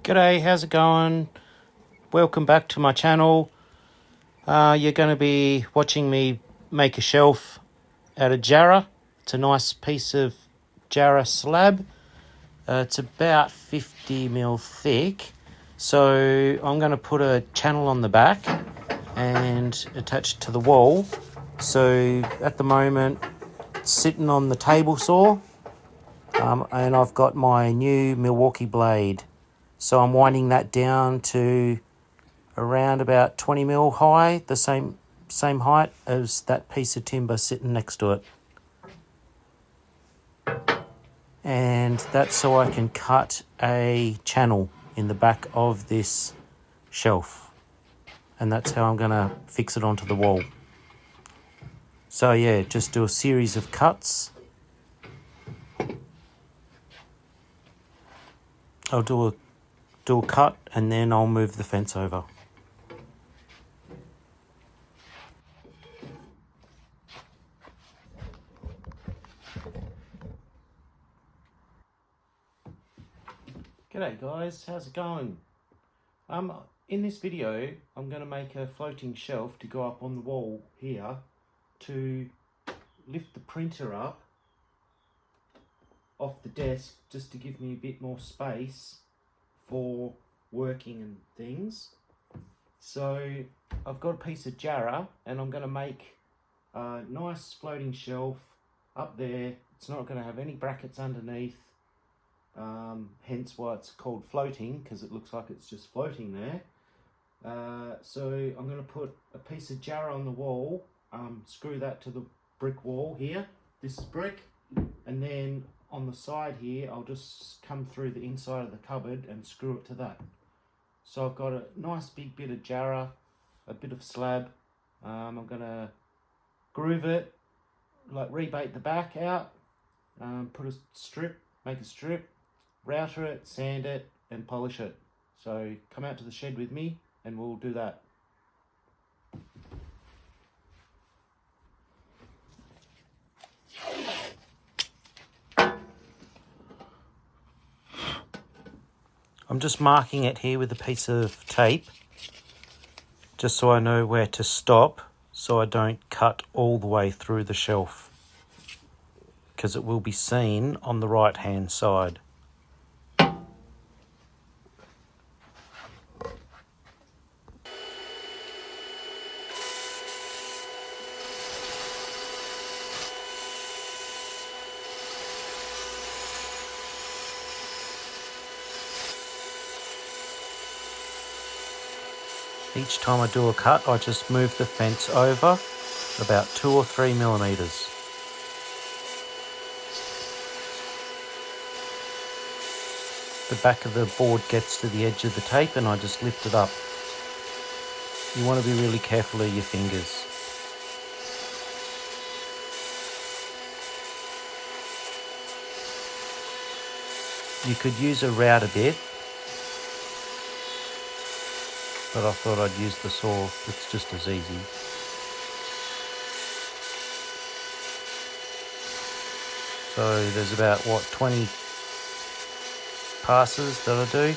G'day, how's it going? Welcome back to my channel. You're going to be watching me make a shelf out of jarrah. It's a nice piece of jarrah slab. It's about 50 mil thick. So I'm going to put a channel on the back and attach it to the wall. So at the moment it's sitting on the table saw, and I've got my new Milwaukee blade. So I'm winding that down to around about 20 mil high, the same height as that piece of timber sitting next to it. And that's so I can cut a channel in the back of this shelf. And that's how I'm going to fix it onto the wall. So yeah, just do a series of cuts. I'll do a cut and then I'll move the fence over. G'day guys, how's it going? In this video I'm going to make a floating shelf to go up on the wall here to lift the printer up off the desk, just to give me a bit more space for working and things. So I've got a piece of jarrah and I'm going to make a nice floating shelf up there. It's not going to have any brackets underneath, hence why it's called floating, because it looks like it's just floating there. So I'm going to put a piece of jarrah on the wall, screw that to the brick wall here. This is brick, and then on the side here I'll just come through the inside of the cupboard and screw it to that. So I've got a nice big bit of jarrah, a bit of slab. I'm going to groove it, like rebate the back out, put a strip, make a strip, router it, sand it and polish it. So come out to the shed with me and we'll do that. I'm just marking it here with a piece of tape, just so I know where to stop, so I don't cut all the way through the shelf, because it will be seen on the right hand side. Each time I do a cut, I just move the fence over about 2 or 3 millimeters. The back of the board gets to the edge of the tape and I just lift it up. You want to be really careful of your fingers. You could use a router bit, but I thought I'd use the saw. It's just as easy. So there's about, 20 passes that I do.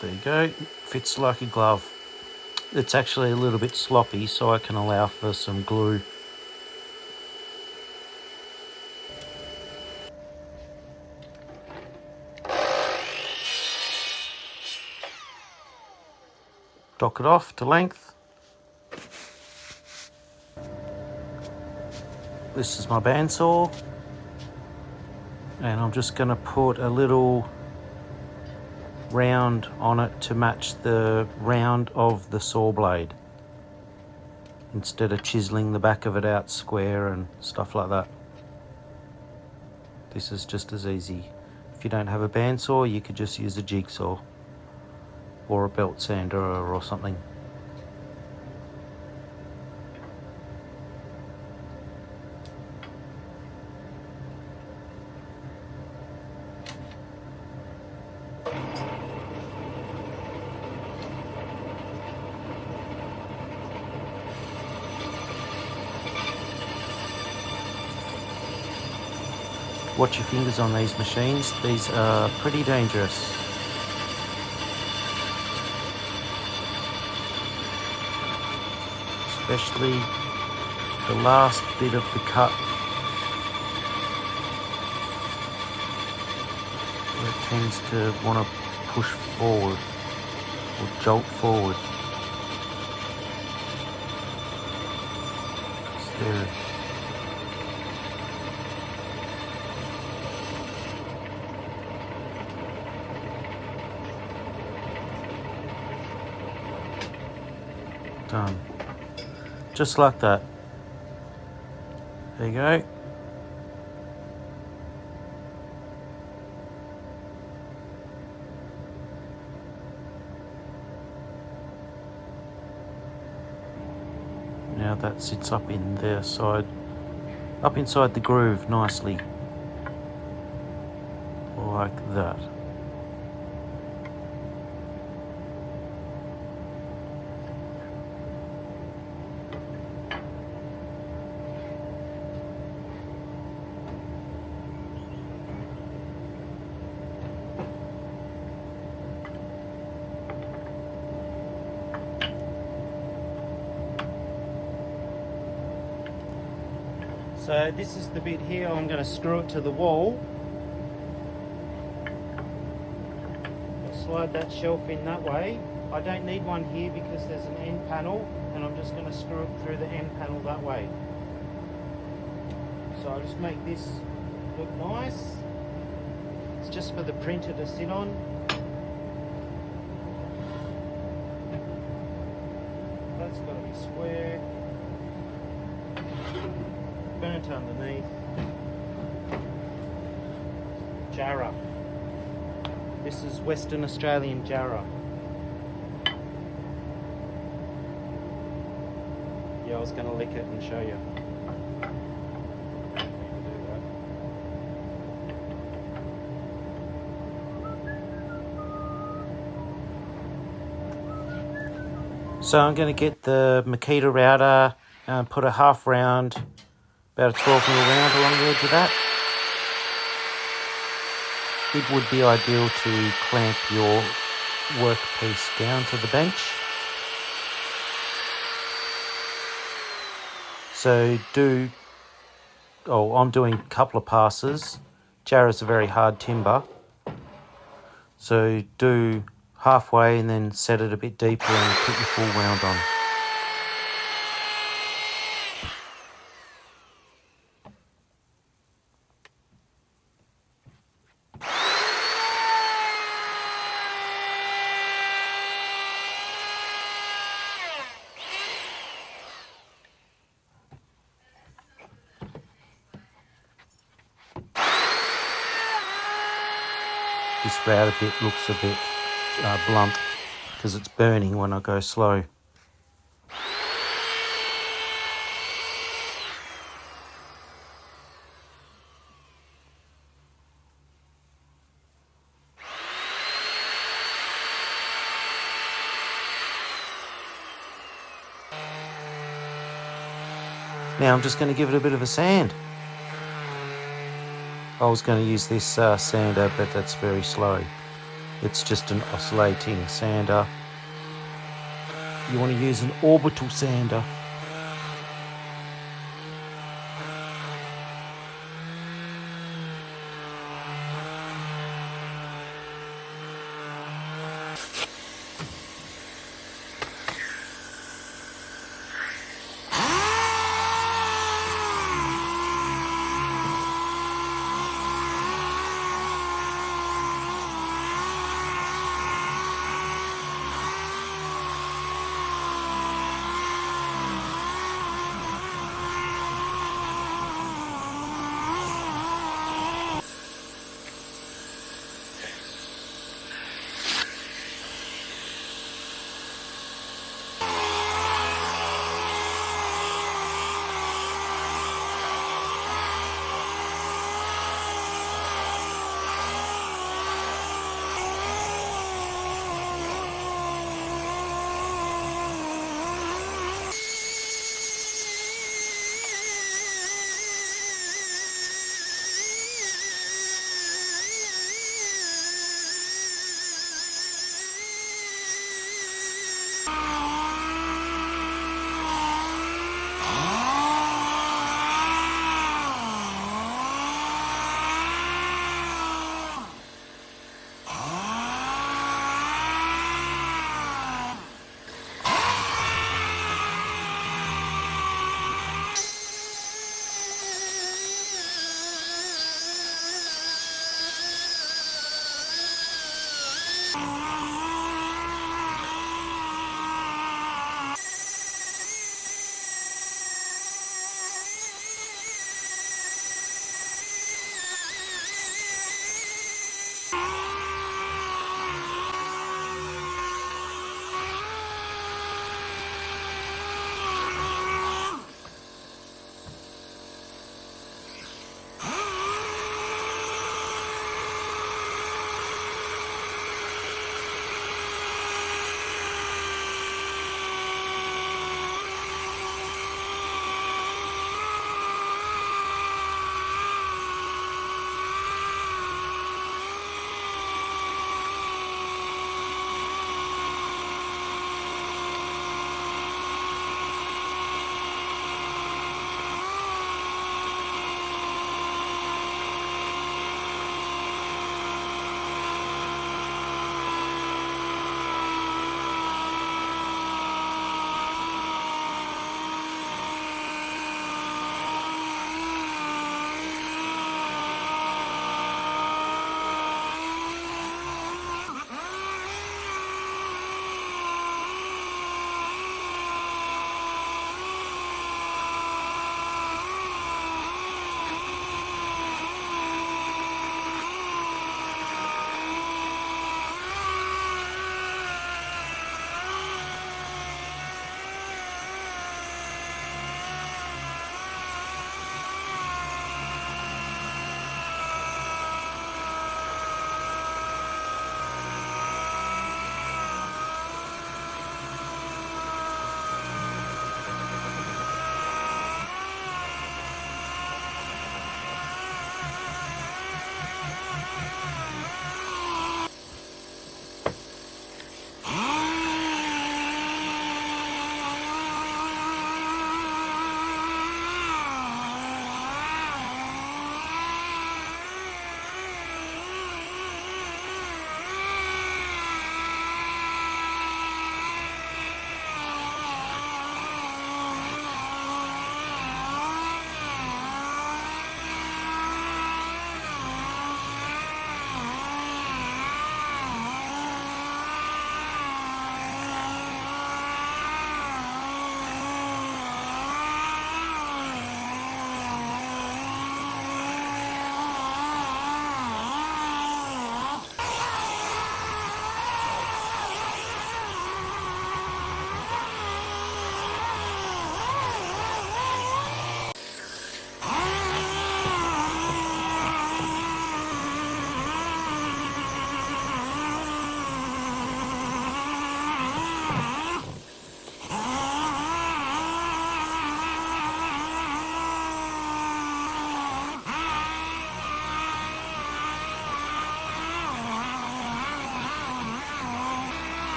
There you go, fits like a glove. It's actually a little bit sloppy, so I can allow for some glue. dock it off to length. This is my bandsaw, and I'm just going to put a little round on it to match the round of the saw blade, instead of chiseling the back of it out square and stuff like that. This is just as easy. If you don't have a bandsaw, you could just use a jigsaw or a belt sander or something. Watch your fingers on these machines. These are pretty dangerous. Especially the last bit of the cut, where it tends to want to push forward or jolt forward. So there. Done. Just like that. There you go. Now that sits up in the side, up inside the groove nicely, like that. So this is the bit here, I'm going to screw it to the wall. I'll slide that shelf in that way. I don't need one here because there's an end panel, and I'm just going to screw it through the end panel that way. So I'll just make this look nice. It's just for the printer to sit on. That's got to be square. Burnt underneath. Jarrah. This is Western Australian jarrah. Yeah, I was going to lick it and show you. So I'm going to get the Makita router and put a half round, about a 12mm round along the edge of that. It would be ideal to clamp your workpiece down to the bench. So I'm doing a couple of passes. Jarrah's a very hard timber. So do halfway and then set it a bit deeper and put your full round on. This router bit looks a bit blunt because it's burning when I go slow. Now I'm just going to give it a bit of a sand. I was going to use this sander, but that's very slow. It's just an oscillating sander. You want to use an orbital sander.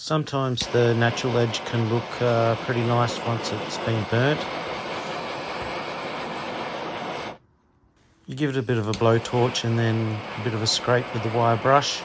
Sometimes the natural edge can look pretty nice once it's been burnt. You give it a bit of a blowtorch and then a bit of a scrape with the wire brush.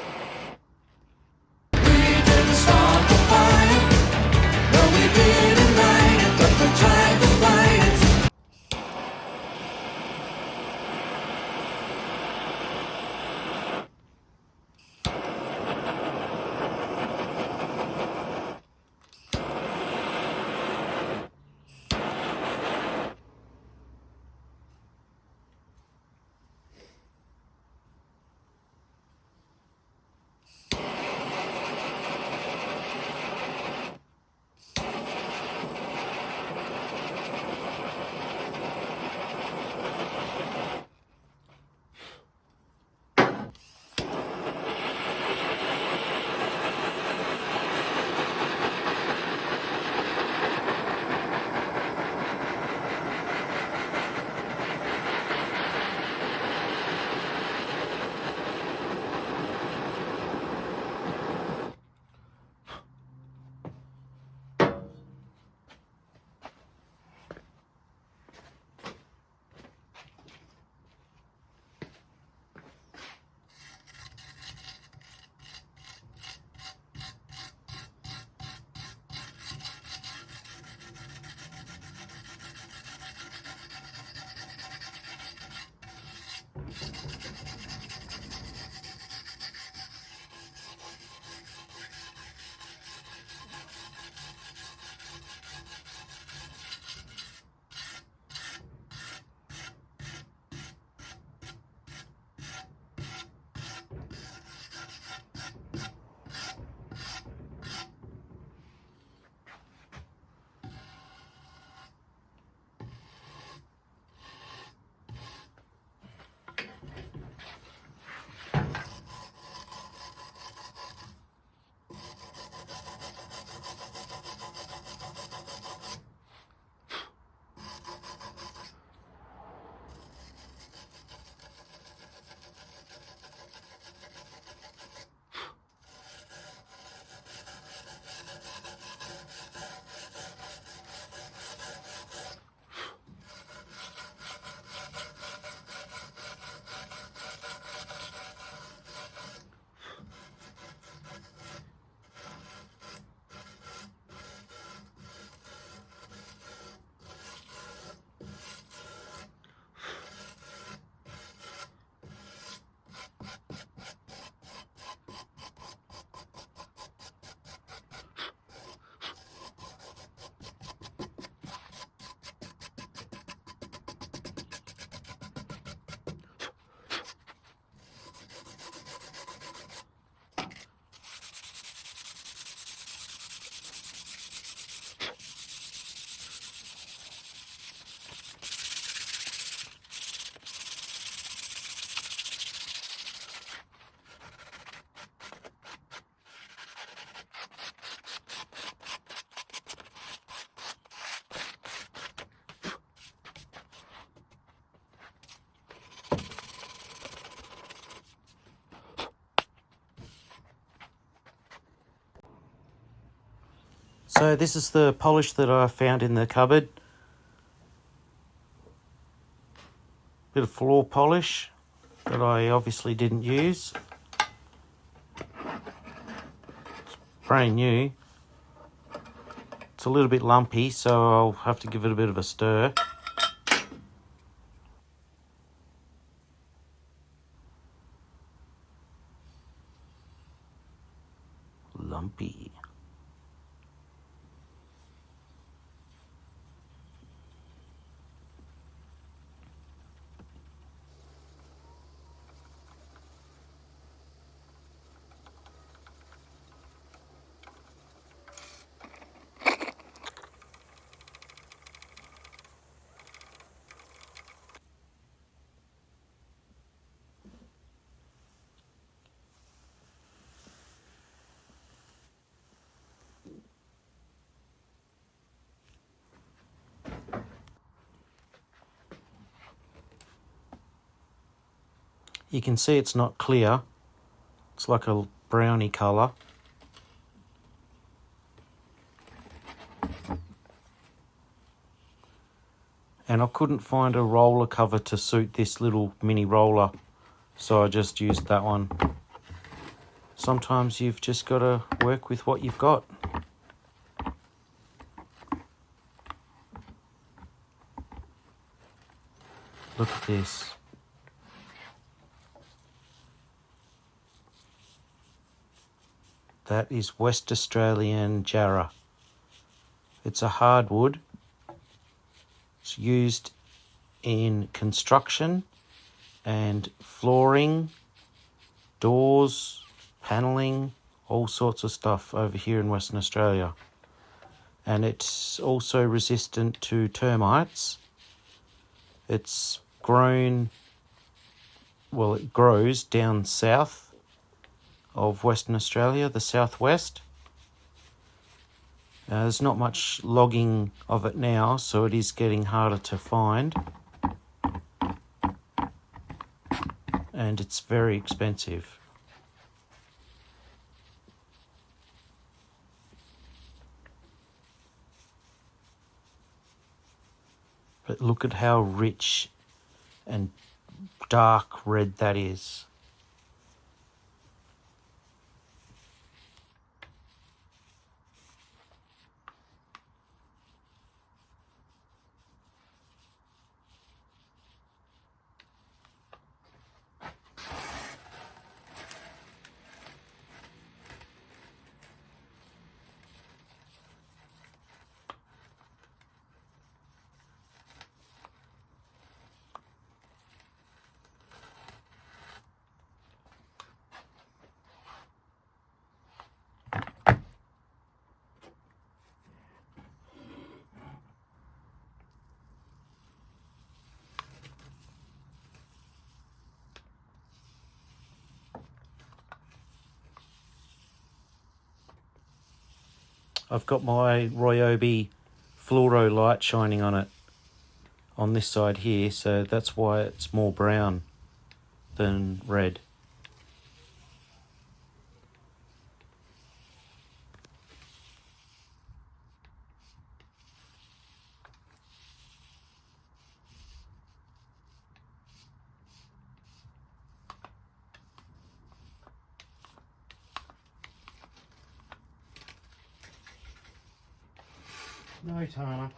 So this is the polish that I found in the cupboard. Bit of floor polish that I obviously didn't use. It's brand new. It's a little bit lumpy, so I'll have to give it a bit of a stir. Lumpy. You can see it's not clear. It's like a browny colour. And I couldn't find a roller cover to suit this little mini roller, so I just used that one. Sometimes you've just got to work with what you've got. Look at this. That is West Australian jarrah. It's a hardwood. It's used in construction and flooring, doors, panelling, all sorts of stuff over here in Western Australia. And it's also resistant to termites. It's grown, well, it grows down south of Western Australia, the southwest. There's not much logging of it now, so it is getting harder to find. And it's very expensive. But look at how rich and dark red that is. I've got my Ryobi fluoro light shining on it on this side here, so that's why it's more brown than red. No, Tana.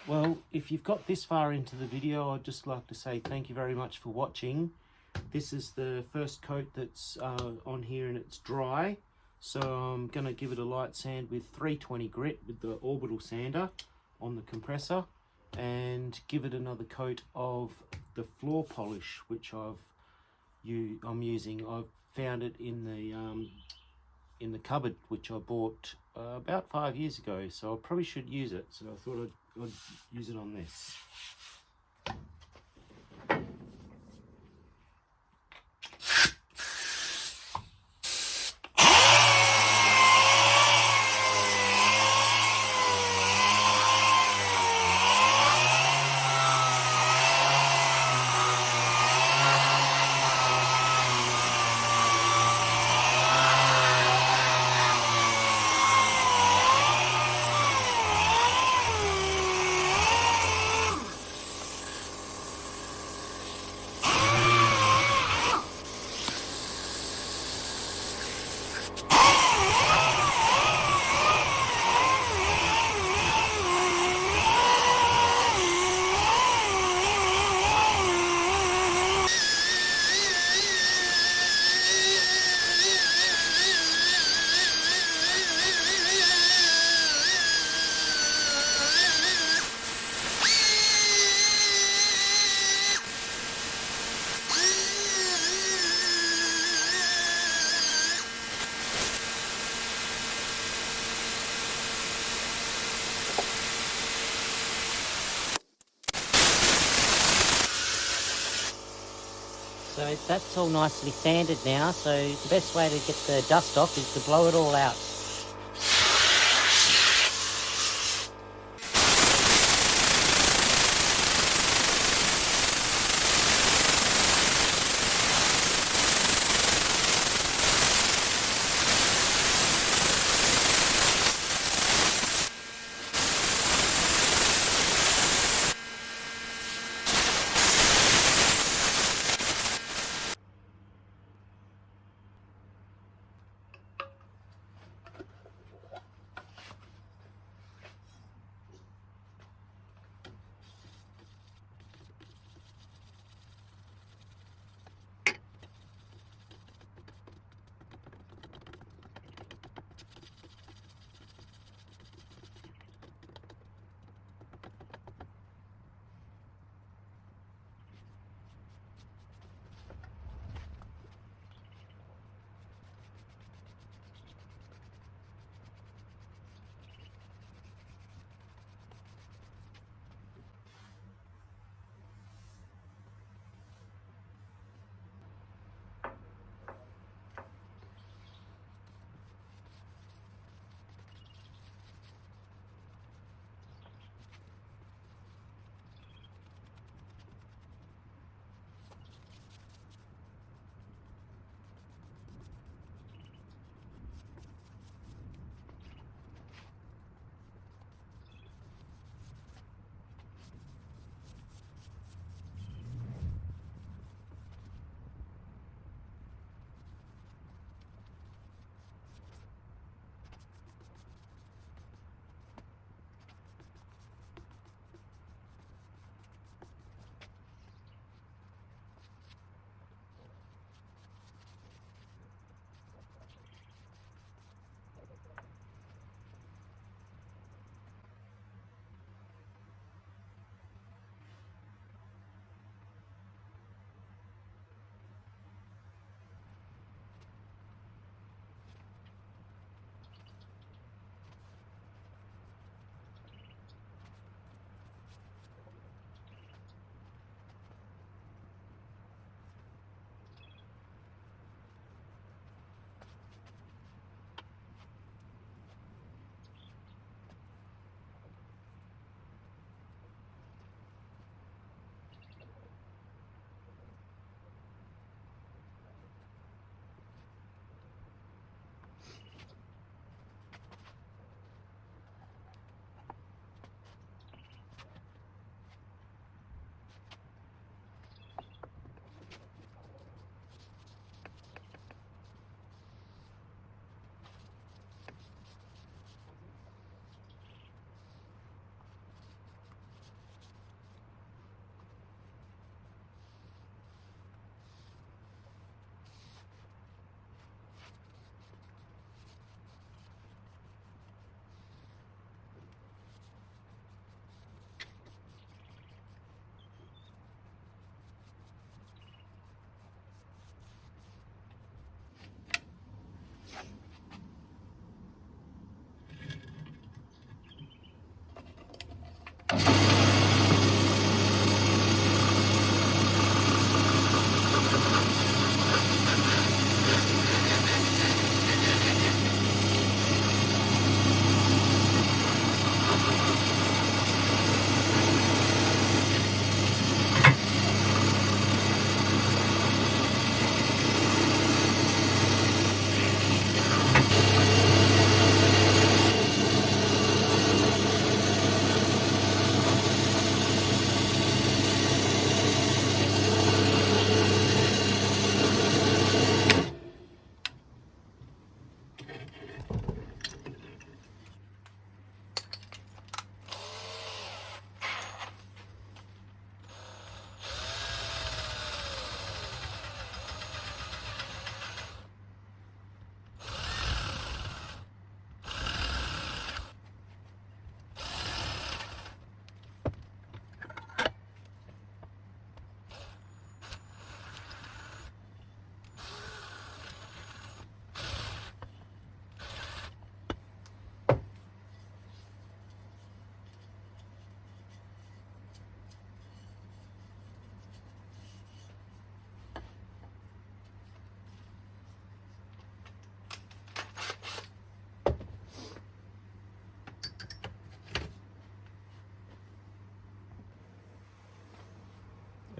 Well, if you've got this far into the video, I'd just like to say thank you very much for watching. This is the first coat that's on here and it's dry. So I'm going to give it a light sand with 320 grit with the orbital sander on the compressor, and give it another coat of the floor polish, which I'm using. I've found it in the cupboard, which I bought about 5 years ago, so I probably should use it. So I thought I'd use it on this. So that's all nicely sanded now, so the best way to get the dust off is to blow it all out.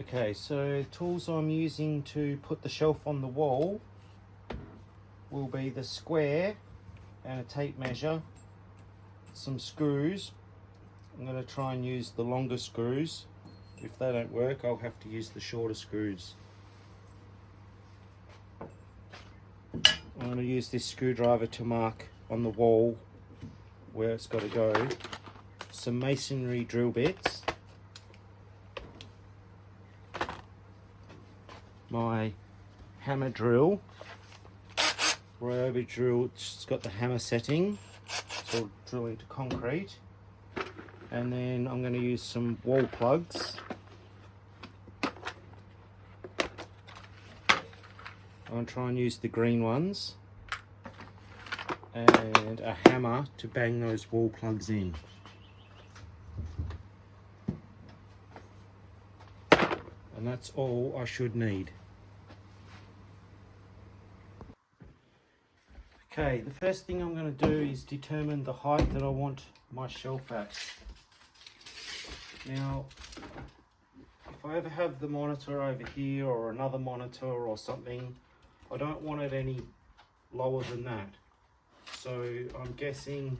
Okay, so tools I'm using to put the shelf on the wall will be the square and a tape measure, some screws. I'm going to try and use the longer screws. If they don't work, I'll have to use the shorter screws. I'm going to use this screwdriver to mark on the wall where it's got to go. Some masonry drill bits. My hammer drill. Ryobi drill, it's got the hammer setting. So I'll drill into concrete. And then I'm going to use some wall plugs. I'm going to try and use the green ones. And a hammer to bang those wall plugs in. And that's all I should need. Okay, the first thing I'm going to do is determine the height that I want my shelf at. Now, if I ever have the monitor over here or another monitor or something, I don't want it any lower than that. So I'm guessing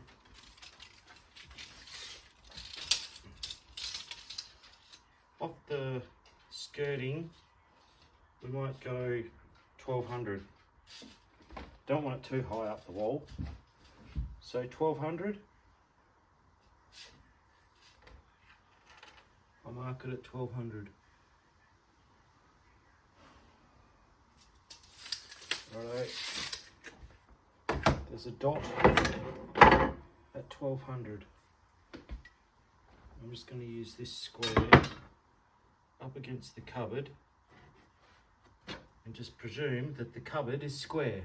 off the skirting, we might go 1200. Don't want it too high up the wall. So 1200. I'll mark it at 1200. Alright. There's a dot at 1200. I'm just going to use this square up against the cupboard and just presume that the cupboard is square.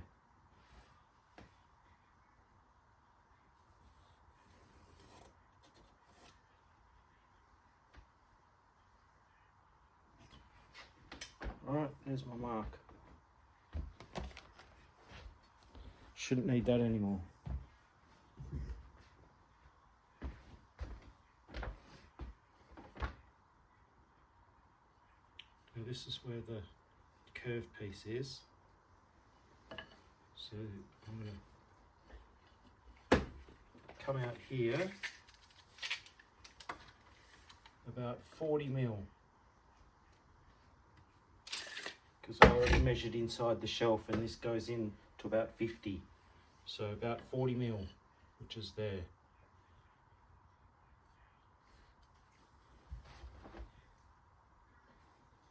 Alright, there's my mark. Shouldn't need that anymore. Now this is where the curved piece is. So I'm going to come out here about 40 mil. Because I already measured inside the shelf and this goes in to about 50. So about 40 mil, which is there.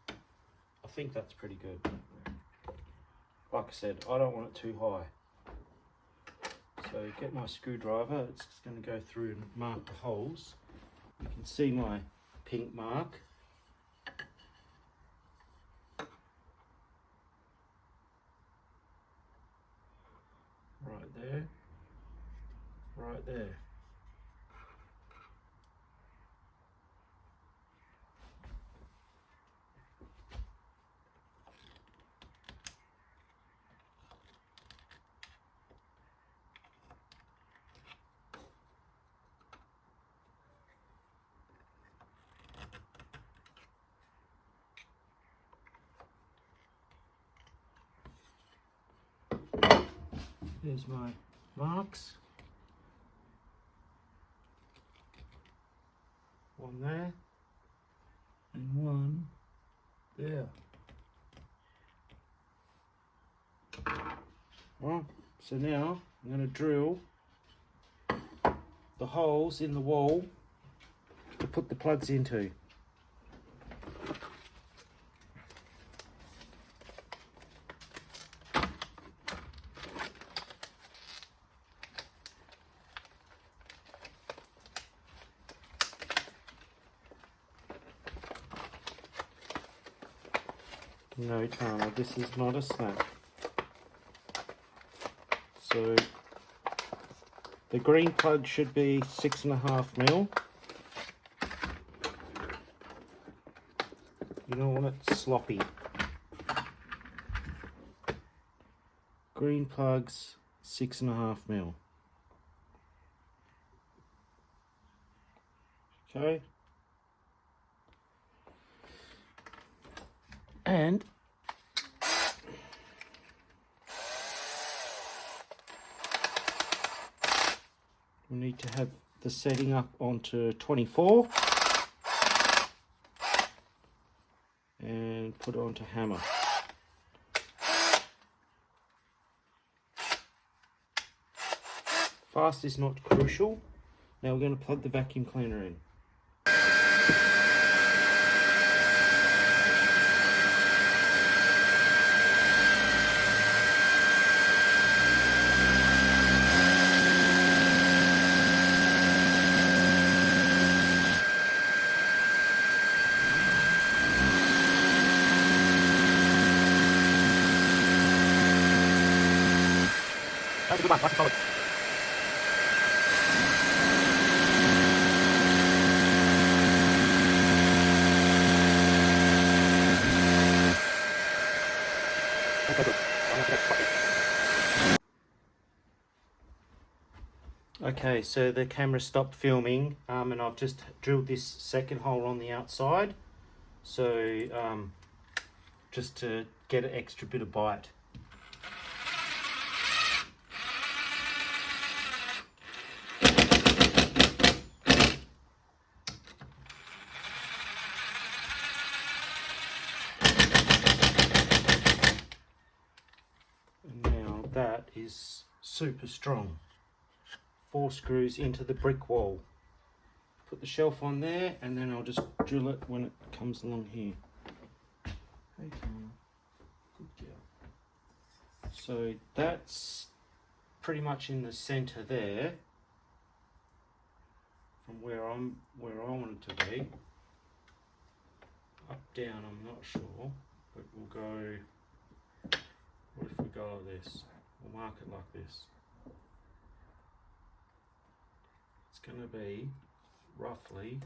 I think that's pretty good. Like I said, I don't want it too high. So get my screwdriver, it's just going to go through and mark the holes. You can see my pink mark. Right there, right there. There's my marks. One there and one there. Right, so now I'm going to drill the holes in the wall to put the plugs into. No, Tana, this is not a snap. So the green plug should be 6.5 mil. You don't want it sloppy. Green plugs, 6.5 mil. Okay. And we need to have the setting up onto 24 and put it onto hammer. Fast is not crucial. Now we're going to plug the vacuum cleaner in. That's a good one, nice and solid. Okay, so the camera stopped filming, and I've just drilled this second hole on the outside, so just to get an extra bit of bite. And now that is super strong. 4 screws into the brick wall. Put the shelf on there, and then I'll just drill it when it comes along here. Hey, Tom. Good job. So that's pretty much in the center there, from where I want it to be. Up, down, I'm not sure, but we'll go. What if we go like this? We'll mark it like this. It's going to be roughly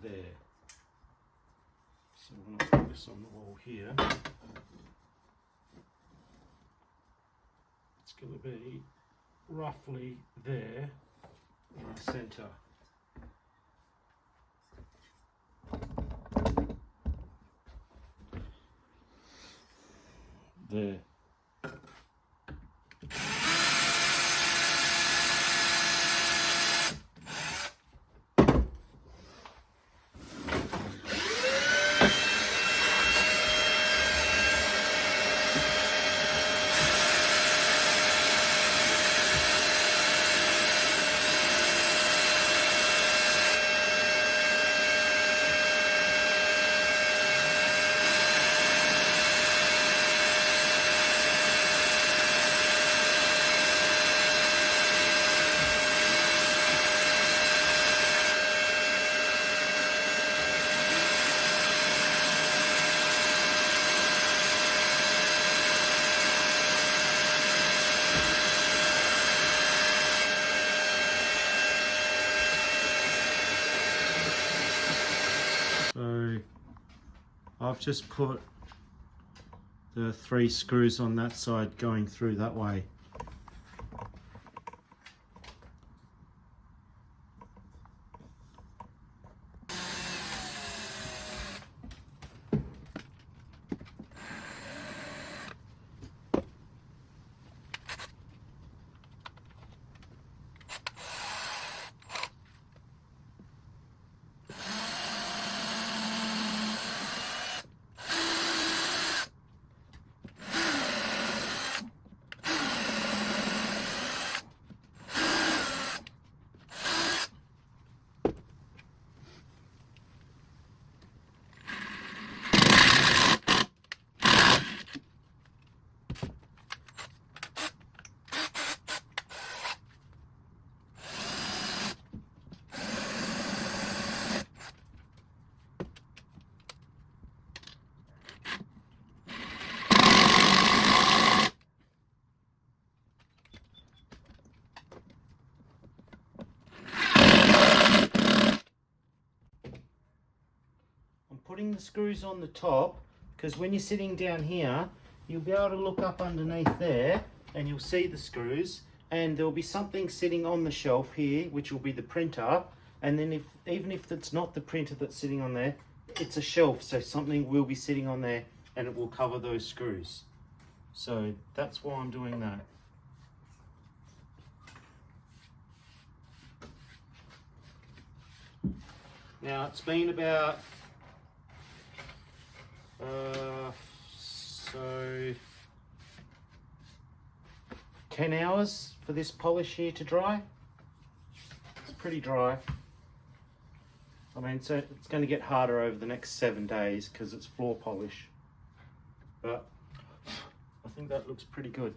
there. So when I put this on the wall here, it's going to be roughly there in the center. There. So I've just put the 3 screws on that side going through that way. Putting the screws on the top, because when you're sitting down here, you'll be able to look up underneath there and you'll see the screws, and there'll be something sitting on the shelf here, which will be the printer. And then even if it's not the printer that's sitting on there, it's a shelf, so something will be sitting on there and it will cover those screws. So that's why I'm doing that. Now it's been about 10 hours for this polish here to dry. It's pretty dry. I mean, so it's going to get harder over the next 7 days because it's floor polish. But I think that looks pretty good.